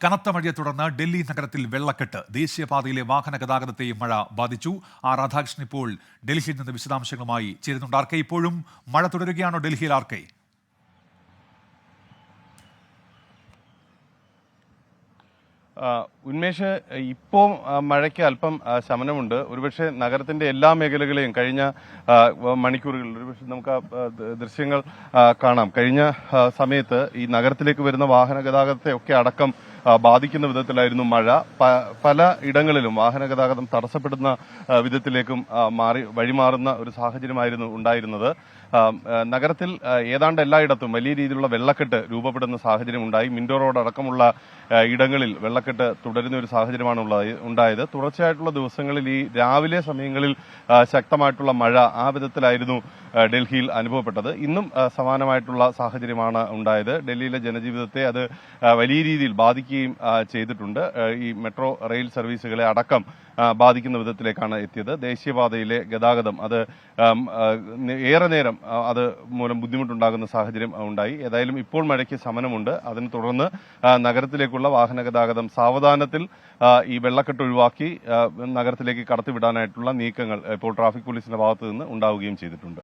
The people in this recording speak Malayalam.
കനത്ത മഴയെ തുടർന്ന് ഡൽഹി നഗരത്തിൽ വെള്ളക്കെട്ട്. ദേശീയപാതയിലെ വാഹന ഗതാഗതത്തെയും മഴ ബാധിച്ചു. രാധാകൃഷ്ണൻ ഇപ്പോൾ ഡൽഹിയിൽ നിന്ന് വിശദാംശങ്ങളുമായി ചേരുന്നുണ്ട്. ആർക്കെ, ഇപ്പോഴും മഴ തുടരുകയാണോ ഡൽഹിയിൽ? ആർക്കെ, ഉന്മേഷ്, ഇപ്പോൾ മഴയ്ക്ക് അല്പം ശമനമുണ്ട്. ഒരുപക്ഷെ നഗരത്തിന്റെ എല്ലാ മേഖലകളെയും കഴിഞ്ഞ മണിക്കൂറുകളിൽ ഒരുപക്ഷെ നമുക്ക് ദൃശ്യങ്ങൾ കാണാം. കഴിഞ്ഞ സമയത്ത് ഈ നഗരത്തിലേക്ക് വരുന്ന വാഹന ഗതാഗതത്തെ ഒക്കെ അടക്കം ബാധിക്കുന്ന വിധത്തിലായിരുന്നു മഴ. പല ഇടങ്ങളിലും വാഹന ഗതാഗതം തടസ്സപ്പെടുന്ന വിധത്തിലേക്കും വഴിമാറുന്ന ഒരു സാഹചര്യമായിരുന്നു ഉണ്ടായിരുന്നത്. നഗരത്തിൽ ഏതാണ്ട് എല്ലായിടത്തും വലിയ രീതിയിലുള്ള വെള്ളക്കെട്ട് രൂപപ്പെടുന്ന സാഹചര്യം ഉണ്ടായി. മിന്റോ റോഡ് അടക്കമുള്ള ഇടങ്ങളിൽ വെള്ളക്കെട്ട് തുടരുന്ന ഒരു സാഹചര്യമാണ് ഉണ്ടായത്. തുടർച്ചയായിട്ടുള്ള ദിവസങ്ങളിൽ ഈ രാവിലെ സമയങ്ങളിൽ ശക്തമായിട്ടുള്ള മഴ ആ വിധത്തിലായിരുന്നു ഡൽഹിയിൽ അനുഭവപ്പെട്ടത്. ഇന്നും സമാനമായിട്ടുള്ള സാഹചര്യമാണ് ഉണ്ടായത്. ഡൽഹിയിലെ ജനജീവിതത്തെ അത് വലിയ രീതിയിൽ ബാധിക്കുകയും ചെയ്തിട്ടുണ്ട്. ഈ മെട്രോ റെയിൽ സർവീസുകളെ അടക്കം ബാധിക്കുന്ന വിധത്തിലേക്കാണ് എത്തിയത്. ദേശീയപാതയിലെ ഗതാഗതം അത് ഏറെ നേരം അത് മൂലം ബുദ്ധിമുട്ടുണ്ടാകുന്ന സാഹചര്യം ഉണ്ടായി. ഏതായാലും ഇപ്പോൾ മഴയ്ക്ക് ശമനമുണ്ട്. അതിനെ തുടർന്ന് നഗരത്തിലേക്കുള്ള വാഹന ഗതാഗതം സാവധാനത്തിൽ ഈ വെള്ളക്കെട്ട് ഒഴിവാക്കി നഗരത്തിലേക്ക് കടത്തിവിടാനായിട്ടുള്ള നീക്കങ്ങൾ ഇപ്പോൾ ട്രാഫിക് പോലീസിന്റെ ഭാഗത്തു നിന്ന് ഉണ്ടാവുകയും ചെയ്തിട്ടുണ്ട്.